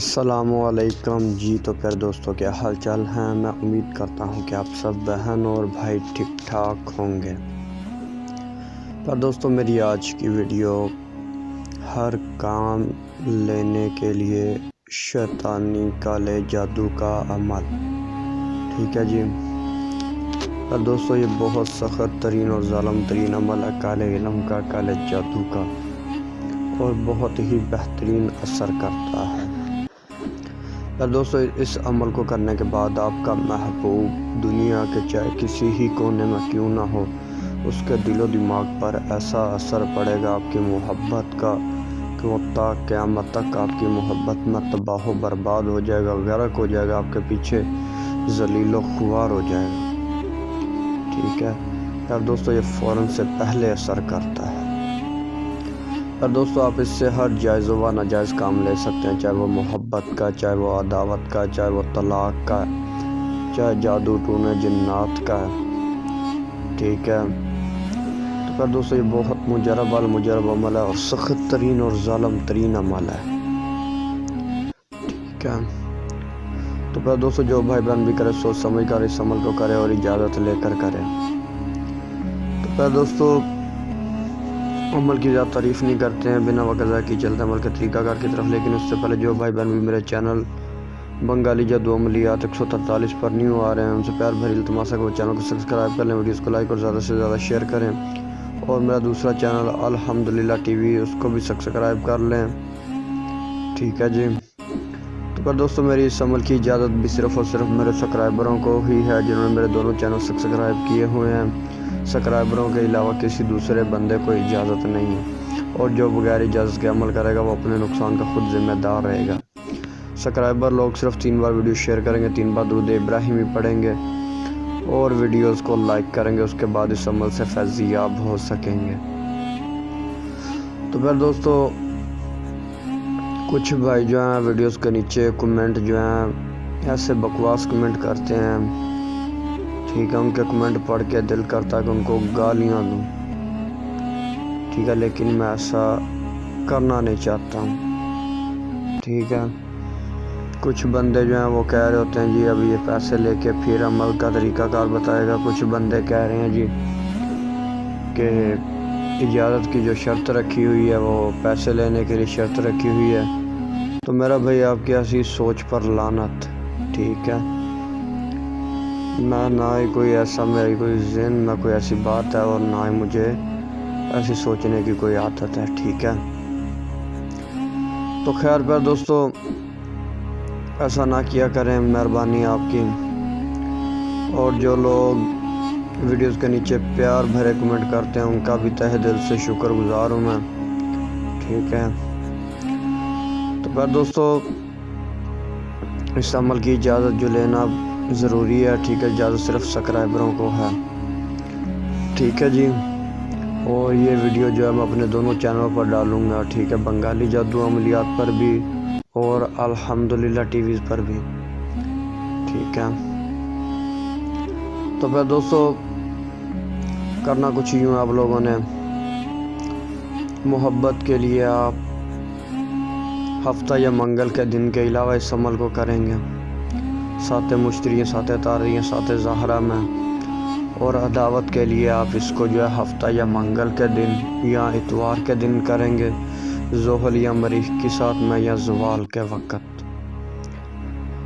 السلام علیکم جی۔ تو پھر دوستوں کیا حال چال ہیں؟ میں امید کرتا ہوں کہ آپ سب بہن اور بھائی ٹھیک ٹھاک ہوں گے۔ پر دوستوں میری آج کی ویڈیو ہر کام لینے کے لیے شیطانی کالے جادو کا عمل، ٹھیک ہے جی۔ پر دوستوں یہ بہت سخت ترین اور ظالم ترین عمل ہے کالے علم کا، کالے جادو کا، اور بہت ہی بہترین اثر کرتا ہے۔ دوستوں اس عمل کو کرنے کے بعد آپ کا محبوب دنیا کے چاہے کسی ہی کونے میں کیوں نہ ہو، اس کے دل و دماغ پر ایسا اثر پڑے گا آپ کی محبت کا کہ وہ تا قیامت تک آپ کی محبت میں تباہ و برباد ہو جائے گا، غرق ہو جائے گا، آپ کے پیچھے ذلیل و خوار ہو جائے گا، ٹھیک ہے۔ یار دوستوں یہ فوراً سے پہلے اثر کرتا ہے۔ اور دوستوں آپ اس سے ہر جائز و ناجائز کام لے سکتے ہیں، چاہے وہ محبت کا، چاہے وہ عداوت کا، چاہے وہ طلاق کا، چاہے جادو ٹونے جنات کا، ٹھیک ہے۔ تو پھر دوستوں یہ بہت مجرب عمل ہے اور سخت ترین اور ظالم ترین عمل ہے، ٹھیک ہے۔ تو پھر دوستوں جو بھائی بہن بھی کرے سوچ سمجھ کر اس عمل کو کرے اور اجازت لے کر کرے۔ تو پھر دوستوں عمل کی زیادہ تعریف نہیں کرتے ہیں، بنا وقت ضائع کی چلتے ہیں عمل کے طریقہ کار کی طرف، لیکن اس سے پہلے جو بھائی بہن بھی میرے چینل بنگالی جادو عملیات 143 پر نیو آ رہے ہیں، ان سے پیار بھری التماس ہے کہ وہ چینل کو سبسکرائب کر لیں، ویڈیوز کو لائک اور زیادہ سے زیادہ شیئر کریں، اور میرا دوسرا چینل الحمدللہ ٹی وی اس کو بھی سبسکرائب کر لیں، ٹھیک ہے جی۔ تو پر دوستوں میری اس عمل کی اجازت بھی صرف اور صرف میرے سبسکرائبروں کو ہی ہے جنہوں نے میرے دونوں چینل سبسکرائب کیے ہوئے ہیں۔ سبسکرائبروں کے علاوہ کسی دوسرے بندے کو اجازت نہیں ہے، اور جو بغیر اجازت کے عمل کرے گا وہ اپنے نقصان کا خود ذمہ دار رہے گا۔ سبسکرائبر لوگ صرف 3 بار ویڈیو شیئر کریں گے، 3 بار درود ابراہیمی پڑھیں گے اور ویڈیوز کو لائک کریں گے، اس کے بعد اس عمل سے فیض یاب ہو سکیں گے۔ تو پھر دوستوں کچھ بھائی جو ہیں ویڈیوز کے نیچے کمنٹ جو ہیں ایسے بکواس کمنٹ کرتے ہیں، ٹھیک ہے، ان کے کمنٹ پڑھ کے دل کرتا ہے کہ ان کو گالیاں دوں، ٹھیک ہے، لیکن میں ایسا کرنا نہیں چاہتا ہوں، ٹھیک ہے۔ کچھ بندے جو ہیں وہ کہہ رہے ہوتے ہیں جی اب یہ پیسے لے کے پھر عمل کا طریقہ کار بتائے گا، کچھ بندے کہہ رہے ہیں جی کہ اجازت کی جو شرط رکھی ہوئی ہے وہ پیسے لینے کے لیے شرط رکھی ہوئی ہے۔ تو میرا بھائی آپ کی ایسی سوچ پر لعنت، ٹھیک ہے۔ میں نہ ہی کوئی ایسا میری کوئی ذہن میں کوئی ایسی بات ہے اور نہ ہی مجھے ایسی سوچنے کی کوئی عادت ہے، ٹھیک ہے۔ تو خیر پر دوستوں ایسا نہ کیا کریں، مہربانی آپ کی، اور جو لوگ ویڈیوز کے نیچے پیار بھرے کمنٹ کرتے ہیں ان کا بھی تہہ دل سے شکر گزار ہوں میں، ٹھیک ہے۔ تو پر دوستوں اس عمل کی اجازت جو لینا ضروری ہے، ٹھیک ہے، اجازت صرف سبسکرائبروں کو ہے، ٹھیک ہے جی۔ اور یہ ویڈیو جو ہے میں اپنے دونوں چینلوں پر ڈالوں گا، ٹھیک ہے، بنگالی جادو عملیات پر بھی اور الحمدللہ ٹی ویز پر بھی، ٹھیک ہے۔ تو پھر دوستوں کرنا کچھ یوں آپ لوگوں نے محبت کے لیے آپ ہفتہ یا منگل کے دن کے علاوہ اس عمل کو کریں گے، 7 مشتری 7 تاریخ 7 زہرہ میں، اور عداوت کے لیے آپ اس کو جو ہے ہفتہ یا منگل کے دن یا اتوار کے دن کریں گے، زحل یا مریخ کی ساتھ میں یا زوال کے وقت۔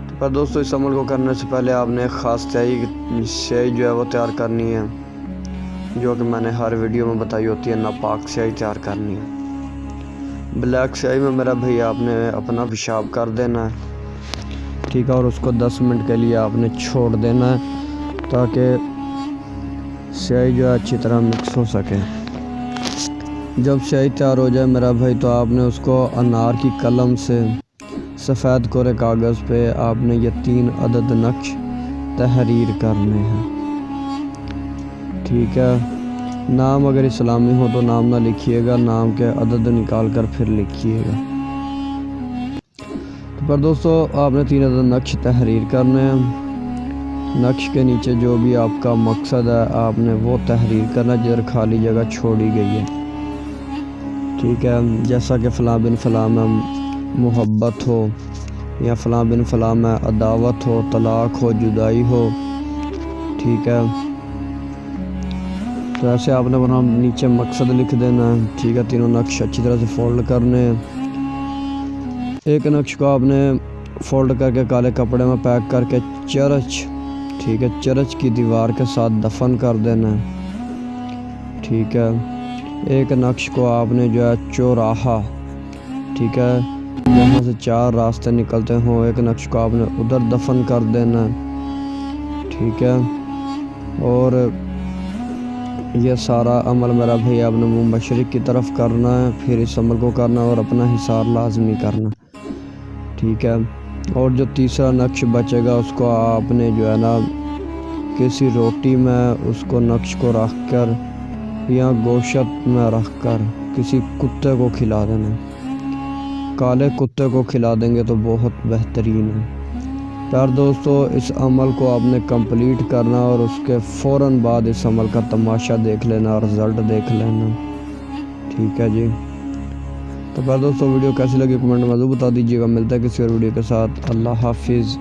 تو پر دوستوں اس عمل کو کرنے سے پہلے آپ نے ایک خاص سیاہی جو ہے وہ تیار کرنی ہے، جو کہ میں نے ہر ویڈیو میں بتائی ہوتی ہے، ناپاک سیاہی تیار کرنی ہے۔ بلیک سیاہی میں میرا بھائی آپ نے اپنا پیشاب کر دینا ہے، ٹھیک ہے، اور اس کو 10 منٹ کے لیے آپ نے چھوڑ دینا ہے تاکہ سیاہی جو ہے اچھی طرح مکس ہو سکے۔ جب سیاہی تیار ہو جائے میرا بھائی تو آپ نے اس کو انار کی قلم سے سفید کورے کاغذ پہ آپ نے یہ 3 عدد نقش تحریر کرنے ہیں، ٹھیک ہے۔ نام اگر اسلامی ہو تو نام نہ لکھیے گا، نام کے عدد نکال کر پھر لکھیے گا۔ تو پر دوستوں آپ نے 3 عدد نقش تحریر کرنے ہیں، نقش کے نیچے جو بھی آپ کا مقصد ہے آپ نے وہ تحریر کرنا جدھر خالی جگہ چھوڑی گئی ہے، ٹھیک ہے، جیسا کہ فلاں بن فلاں میں محبت ہو، یا فلاں بن فلاں میں عداوت ہو، طلاق ہو، جدائی ہو، ٹھیک ہے، تو ایسے آپ نے اپنا نیچے مقصد لکھ دینا ہے، ٹھیک ہے۔ تینوں نقش اچھی طرح سے فولڈ کرنے ہیں۔ ایک نقش کو آپ نے فولڈ کر کے کالے کپڑے میں پیک کر کے چرچ، ٹھیک ہے، چرچ کی دیوار کے ساتھ دفن کر دینا ہے، ٹھیک ہے۔ ایک نقش کو آپ نے جو ہے چوراہا، ٹھیک ہے، جہاں سے 4 راستے نکلتے ہوں، ایک نقش کو آپ نے ادھر دفن کر دینا ہے، ٹھیک ہے۔ اور یہ سارا عمل میرا بھائی آپ نے منہ مشرق کی طرف کرنا ہے، پھر اس عمل کو کرنا اور اپنا حصار لازمی کرنا، ٹھیک ہے۔ اور جو تیسرا نقش بچے گا اس کو آپ نے جو ہے نا کسی روٹی میں اس کو نقش کو رکھ کر یا گوشت میں رکھ کر کسی کتے کو کھلا دینا، کالے کتے کو کھلا دیں گے تو بہت بہترین ہے۔ پیار دوستو، اس عمل کو آپ نے کمپلیٹ کرنا اور اس کے فوراً بعد اس عمل کا تماشا دیکھ لینا اور رزلٹ دیکھ لینا، ٹھیک ہے جی۔ تو پیار دوستو، ویڈیو کیسی لگی کمنٹ میں ضرور بتا دیجیے گا۔ ملتا ہے کسی اور ویڈیو کے ساتھ۔ اللہ حافظ۔